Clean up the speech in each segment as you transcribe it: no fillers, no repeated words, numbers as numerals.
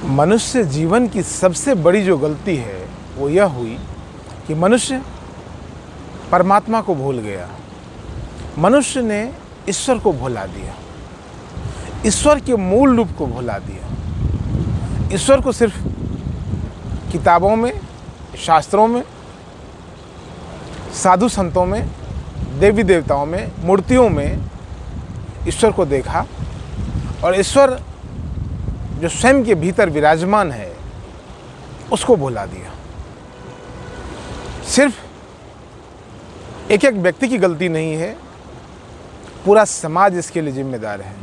मनुष्य जीवन की सबसे बड़ी जो गलती है वो यह हुई कि मनुष्य परमात्मा को भूल गया। मनुष्य ने ईश्वर को भुला दिया, ईश्वर के मूल रूप को भुला दिया। ईश्वर को सिर्फ किताबों में, शास्त्रों में, साधु संतों में, देवी देवताओं में, मूर्तियों में ईश्वर को देखा और ईश्वर जो स्वयं के भीतर विराजमान है उसको भुला दिया। सिर्फ एक एक व्यक्ति की गलती नहीं है, पूरा समाज इसके लिए जिम्मेदार है,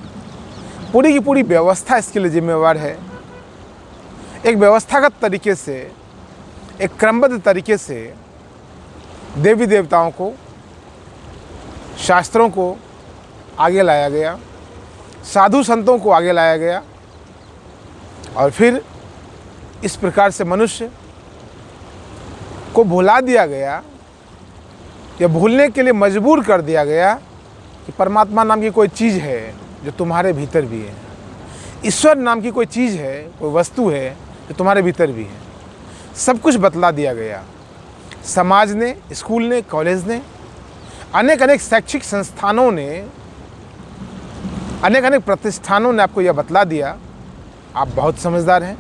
पूरी की पूरी व्यवस्था इसके लिए जिम्मेवार है। एक व्यवस्थागत तरीके से, एक क्रमबद्ध तरीके से देवी देवताओं को, शास्त्रों को आगे लाया गया, साधु संतों को आगे लाया गया और फिर इस प्रकार से मनुष्य को भुला दिया गया या भूलने के लिए मजबूर कर दिया गया कि परमात्मा नाम की कोई चीज़ है जो तुम्हारे भीतर भी है, ईश्वर नाम की कोई चीज़ है, कोई वस्तु है जो तुम्हारे भीतर भी है। सब कुछ बतला दिया गया। समाज ने, स्कूल ने, कॉलेज ने, अनेक अनेक शैक्षिक संस्थानों ने, अनेक अनेक प्रतिष्ठानों ने आपको यह बतला दिया, आप बहुत समझदार हैं,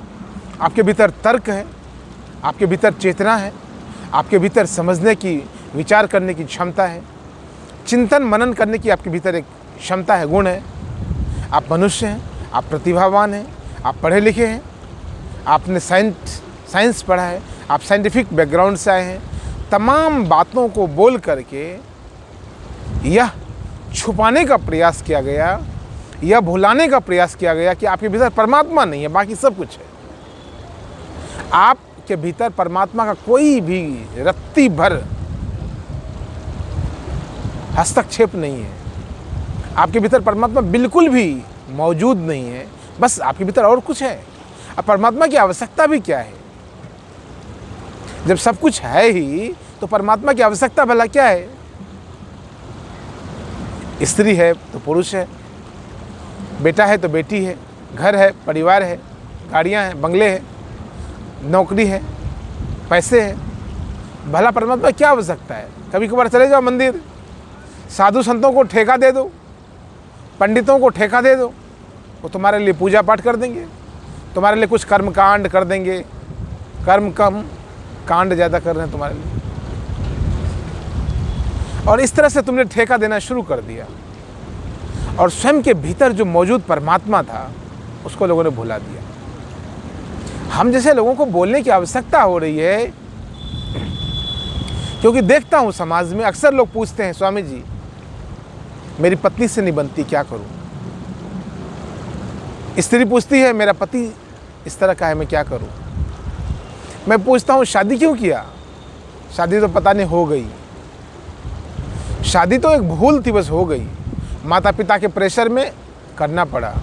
आपके भीतर तर्क है, आपके भीतर चेतना है, आपके भीतर समझने की, विचार करने की क्षमता है, चिंतन मनन करने की आपके भीतर एक क्षमता है, गुण है। आप मनुष्य हैं, आप प्रतिभावान हैं, आप पढ़े लिखे हैं, आपने साइंस पढ़ा है, आप साइंटिफिक बैकग्राउंड से आए हैं। तमाम बातों को बोल करके यह छुपाने का प्रयास किया गया, यह भुलाने का प्रयास किया गया कि आपके भीतर परमात्मा नहीं है, बाकी सब कुछ है। आपके भीतर परमात्मा का कोई भी रत्ती भर हस्तक्षेप नहीं है। आपके भीतर परमात्मा बिल्कुल भी मौजूद नहीं है, बस आपके भीतर और कुछ है। अब परमात्मा की आवश्यकता भी क्या है? जब सब कुछ है ही तो परमात्मा की आवश्यकता भला क्या है? स्त्री है तो पुरुष है, बेटा है तो बेटी है, घर है, परिवार है, गाड़ियां हैं, बंगले हैं, नौकरी है, पैसे हैं। भला परमात्मा क्या आवश्यकता है? कभी कभार चले जाओ मंदिर, साधु संतों को ठेका दे दो, पंडितों को ठेका दे दो, वो तुम्हारे लिए पूजा पाठ कर देंगे, तुम्हारे लिए कुछ कर्म कांड कर देंगे। कर्म कम, कांड ज़्यादा कर रहे हैं तुम्हारे लिए। और इस तरह से तुमने ठेका देना शुरू कर दिया और स्वयं के भीतर जो मौजूद परमात्मा था उसको लोगों ने भुला दिया। हम जैसे लोगों को बोलने की आवश्यकता हो रही है, क्योंकि देखता हूँ समाज में अक्सर लोग पूछते हैं, स्वामी जी मेरी पत्नी से नहीं बनती, क्या करूँ? स्त्री पूछती है, मेरा पति इस तरह का है, मैं क्या करूँ? मैं पूछता हूँ, शादी क्यों किया? शादी तो पता नहीं हो गई। शादी तो एक भूल थी, बस हो गई। माता पिता के प्रेशर में करना पड़ा,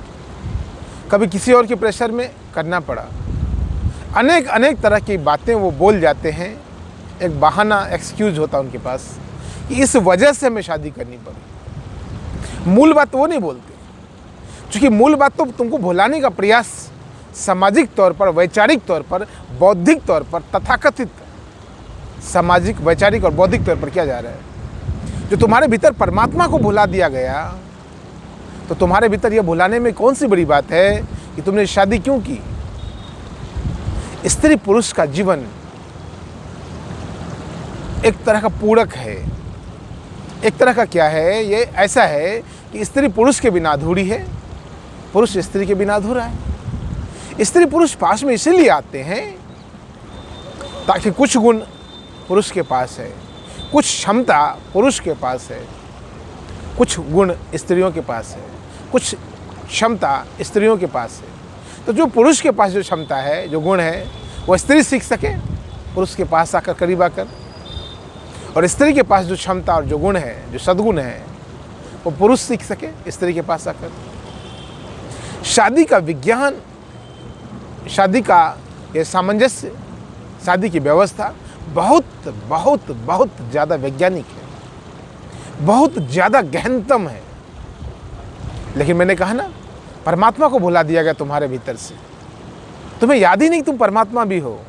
कभी किसी और के प्रेशर में करना पड़ा। अनेक अनेक तरह की बातें वो बोल जाते हैं, एक बहाना, एक्सक्यूज होता है उनके पास कि इस वजह से हमें शादी करनी पड़ी। मूल बात वो नहीं बोलते, क्योंकि मूल बात तो तुमको भुलाने का प्रयास सामाजिक तौर पर, वैचारिक तौर पर, बौद्धिक तौर पर, तथाकथित सामाजिक, वैचारिक और बौद्धिक तौर पर किया जा रहा है। जो तुम्हारे भीतर परमात्मा को भुला दिया गया, तो तुम्हारे भीतर यह भुलाने में कौन सी बड़ी बात है कि तुमने शादी क्यों की? स्त्री पुरुष का जीवन एक तरह का पूरक है। एक तरह का क्या है? ये ऐसा है कि स्त्री पुरुष के बिना अधूरी है, पुरुष स्त्री के बिना अधूरा है। स्त्री पुरुष पास में इसीलिए आते हैं ताकि कुछ गुण पुरुष के पास है, कुछ क्षमता पुरुष के पास है, कुछ गुण स्त्रियों के पास है, कुछ क्षमता स्त्रियों के पास है। तो जो पुरुष के पास जो क्षमता है, जो गुण है, वो स्त्री सीख सके पुरुष के पास आकर, करीब आकर, और स्त्री के पास जो क्षमता और जो गुण है, जो सद्गुण है, वो पुरुष सीख सके स्त्री के पास आकर। शादी का विज्ञान, शादी का ये सामंजस्य, शादी की व्यवस्था बहुत बहुत बहुत ज़्यादा वैज्ञानिक है, बहुत ज़्यादा गहनतम है। लेकिन मैंने कहा ना, परमात्मा को भुला दिया गया तुम्हारे भीतर से। तुम्हें याद ही नहीं कि तुम परमात्मा भी हो।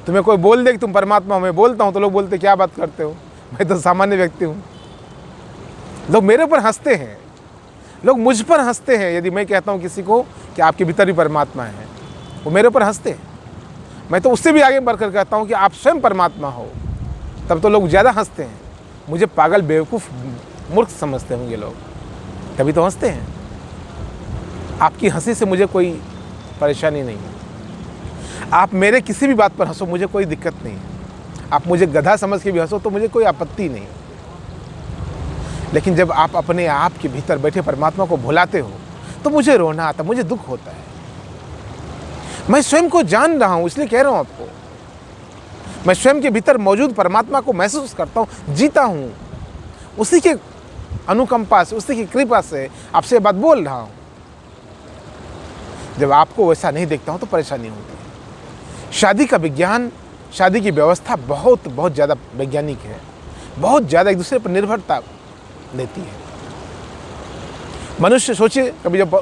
तुम्हें कोई बोल दे कि तुम परमात्मा हो, मैं बोलता हूँ तो लोग बोलते क्या बात करते हो, मैं तो सामान्य व्यक्ति हूँ। लोग मेरे ऊपर हंसते हैं, लोग मुझ पर हंसते हैं यदि मैं कहता हूँ किसी को कि आपके भीतर भी परमात्मा है, वो मेरे ऊपर हंसते हैं। मैं तो उससे भी आगे बढ़कर कहता हूँ कि आप स्वयं परमात्मा हो, तब तो लोग ज़्यादा हंसते हैं। मुझे पागल, बेवकूफ़, मूर्ख समझते होंगे लोग, तभी तो हंसते हैं। आपकी हंसी से मुझे कोई परेशानी नहीं है। आप मेरे किसी भी बात पर हंसो, मुझे कोई दिक्कत नहीं है। आप मुझे गधा समझ के भी हंसो तो मुझे कोई आपत्ति नहीं। लेकिन जब आप अपने आप के भीतर बैठे परमात्मा को भुलाते हो तो मुझे रोना आता, मुझे दुख होता है। मैं स्वयं को जान रहा हूं, इसलिए कह रहा हूं आपको। मैं स्वयं के भीतर मौजूद परमात्मा को महसूस करता हूं, जीता हूं, उसी के अनुकंपा से, उसी की कृपा से आपसे बात बोल रहा हूं। जब आपको वैसा नहीं देखता हूं तो परेशानी होती है। शादी का विज्ञान, शादी की व्यवस्था बहुत बहुत ज़्यादा वैज्ञानिक है, बहुत ज़्यादा एक दूसरे पर निर्भरता लेती है। मनुष्य सोचे कभी जब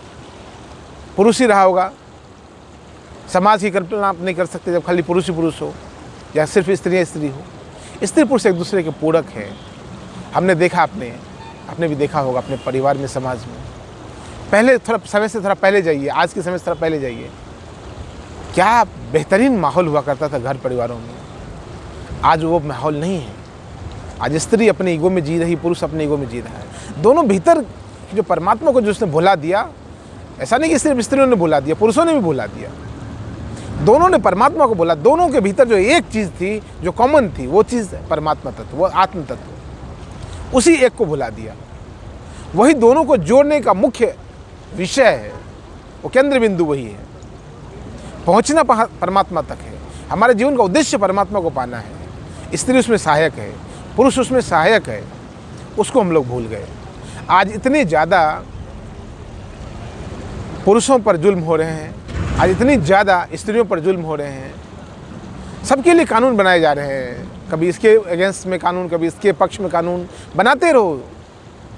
पुरुष ही रहा होगा, समाज की कल्पना आप नहीं कर सकते जब खाली पुरुष ही पुरुष हो या सिर्फ स्त्री स्त्री हो। स्त्री पुरुष एक दूसरे के पूरक हैं। हमने देखा, आपने भी देखा होगा अपने परिवार में, समाज में। पहले थोड़ा समय से थोड़ा पहले जाइए, आज के समय से थोड़ा पहले जाइए, क्या बेहतरीन माहौल हुआ करता था घर परिवारों में। आज वो माहौल नहीं है। आज स्त्री अपने ईगो में जी रही, पुरुष अपने ईगो में जी रहा है। दोनों भीतर जो परमात्मा को जो उसने भुला दिया, ऐसा नहीं कि सिर्फ स्त्रियों ने भुला दिया, पुरुषों ने भी भुला दिया। दोनों ने परमात्मा को बोला। दोनों के भीतर जो एक चीज़ थी, जो कॉमन थी, वो चीज़ परमात्मा तत्व, वो आत्म तत्व, उसी एक को भुला दिया। वही दोनों को जोड़ने का मुख्य विषय है, वो केंद्र बिंदु वही है। पहुंचना परमात्मा तक है। हमारे जीवन का उद्देश्य परमात्मा को पाना है। स्त्री उसमें सहायक है, पुरुष उसमें सहायक है, उसको हम लोग भूल गए। आज इतने ज़्यादा पुरुषों पर जुल्म हो रहे हैं, आज इतनी ज़्यादा स्त्रियों पर जुल्म हो रहे हैं। सबके लिए कानून बनाए जा रहे हैं, कभी इसके अगेंस्ट में कानून, कभी इसके पक्ष में कानून। बनाते रहो,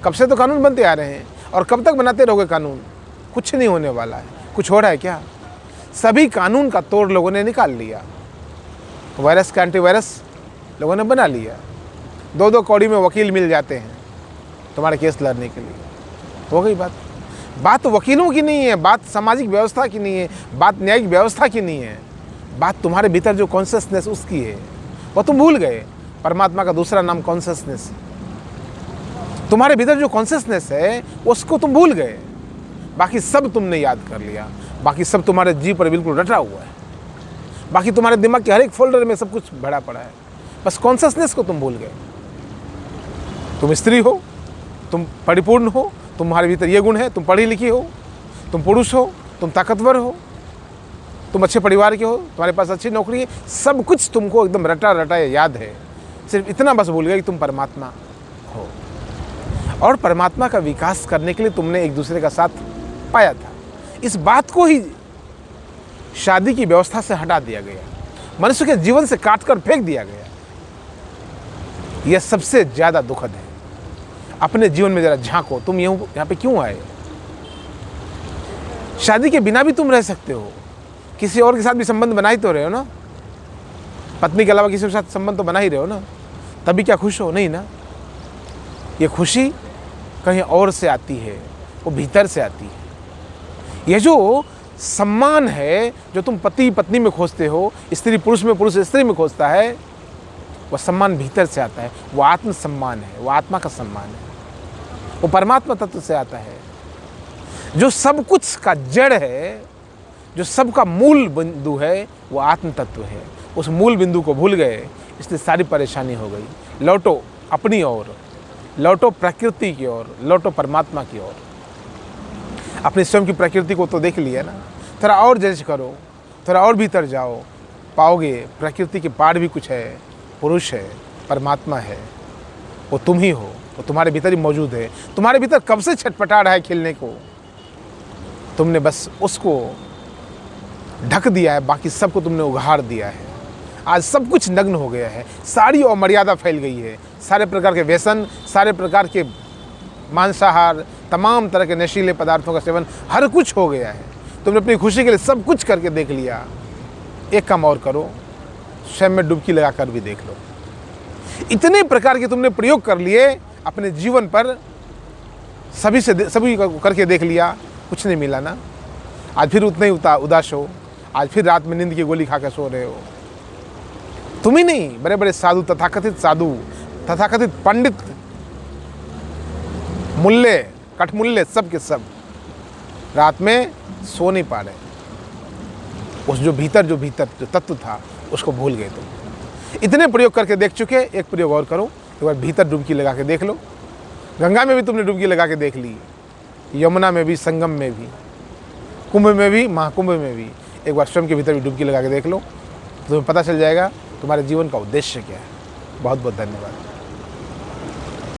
कब से तो कानून बनते आ रहे हैं, और कब तक बनाते रहोगे कानून? कुछ नहीं होने वाला है। कुछ हो रहा है क्या? सभी कानून का तोड़ लोगों ने निकाल लिया। वायरस का एंटीवायरस लोगों ने बना लिया। 2-2 कौड़ी में वकील मिल जाते हैं तुम्हारे केस लड़ने के लिए। हो गई बात। बात तो वकीलों की नहीं है, बात सामाजिक व्यवस्था की नहीं है, बात न्यायिक व्यवस्था की नहीं है, बात तुम्हारे भीतर जो कॉन्शियसनेस उसकी है। वो तुम भूल गए। परमात्मा का दूसरा नाम कॉन्शियसनेस है। तुम्हारे भीतर जो कॉन्शियसनेस है उसको तुम भूल गए। बाकी सब तुमने याद कर लिया, बाकी सब तुम्हारे जी पर बिल्कुल रटा हुआ है, बाकी तुम्हारे दिमाग के हर एक फोल्डर में सब कुछ भरा पड़ा है। बस कॉन्शियसनेस को तुम भूल गए। तुम स्त्री हो, तुम परिपूर्ण हो, तुम्हारे भीतर ये गुण है, तुम पढ़ी लिखी हो, तुम पुरुष हो, तुम ताकतवर हो, तुम अच्छे परिवार के हो, तुम्हारे पास अच्छी नौकरी है, सब कुछ तुमको एकदम रटा रटा याद है। सिर्फ इतना बस भूल गए कि तुम परमात्मा हो। और परमात्मा का विकास करने के लिए तुमने एक दूसरे का साथ पाया था। इस बात को ही शादी की व्यवस्था से हटा दिया गया, मनुष्य के जीवन से काट कर फेंक दिया गया। यह सबसे ज़्यादा दुखद है। अपने जीवन में जरा झांको, तुम यहाँ पे क्यों आए? शादी के बिना भी तुम रह सकते हो, किसी और के साथ भी संबंध बना ही तो रहे हो ना। पत्नी के अलावा किसी के साथ संबंध तो बना ही रहे हो ना, तभी क्या खुश हो? नहीं ना। ये खुशी कहीं और से आती है, वो भीतर से आती है। यह जो सम्मान है जो तुम पति पत्नी में खोजते हो, स्त्री पुरुष में, पुरुष स्त्री में खोजता है, वह सम्मान भीतर से आता है। वो आत्म सम्मान है, वो आत्मा का सम्मान है, वो परमात्मा तत्व से आता है। जो सब कुछ का जड़ है, जो सबका मूल बिंदु है, वो आत्म तत्व है। उस मूल बिंदु को भूल गए, इसलिए सारी परेशानी हो गई। लौटो अपनी ओर, लौटो प्रकृति की ओर, लौटो परमात्मा की ओर। अपनी स्वयं की प्रकृति को तो देख लिया ना, थोड़ा और जज करो, थोड़ा और भीतर जाओ, पाओगे प्रकृति के पार भी कुछ है। पुरुष है, परमात्मा है, वो तुम ही हो, वो तुम्हारे भीतर ही मौजूद है। तुम्हारे भीतर कब से छटपटा रहा है खेलने को, तुमने बस उसको ढक दिया है, बाकी सबको तुमने उघाड़ दिया है। आज सब कुछ नग्न हो गया है, सारी अमर्यादा फैल गई है। सारे प्रकार के व्यसन, सारे प्रकार के मांसाहार, तमाम तरह के नशीले पदार्थों का सेवन, हर कुछ हो गया है। तुमने अपनी खुशी के लिए सब कुछ करके देख लिया, एक काम और करो, स्वयं में डुबकी लगाकर भी देख लो। इतने प्रकार के तुमने प्रयोग कर लिए अपने जीवन पर, सभी करके देख लिया, कुछ नहीं मिला ना। आज फिर उतने ही उदास हो, आज फिर रात में नींद की गोली खाकर सो रहे हो। तुम ही नहीं, बड़े बड़े साधु, तथाकथित पंडित, मुल्ले, कठमुल्ले, सब के सब रात में सो नहीं पा रहे। उस जो भीतर जो तत्व था उसको भूल गए तुम। इतने प्रयोग करके देख चुके, एक प्रयोग और करो, एक बार भीतर डुबकी लगा के देख लो। गंगा में भी तुमने डुबकी लगा के देख ली, यमुना में भी, संगम में भी, कुंभ में भी, महाकुंभ में भी, एक बार स्वयं के भीतर भी डुबकी लगा के देख लो, तो तुम्हें पता चल जाएगा तुम्हारे जीवन का उद्देश्य क्या है। बहुत बहुत धन्यवाद।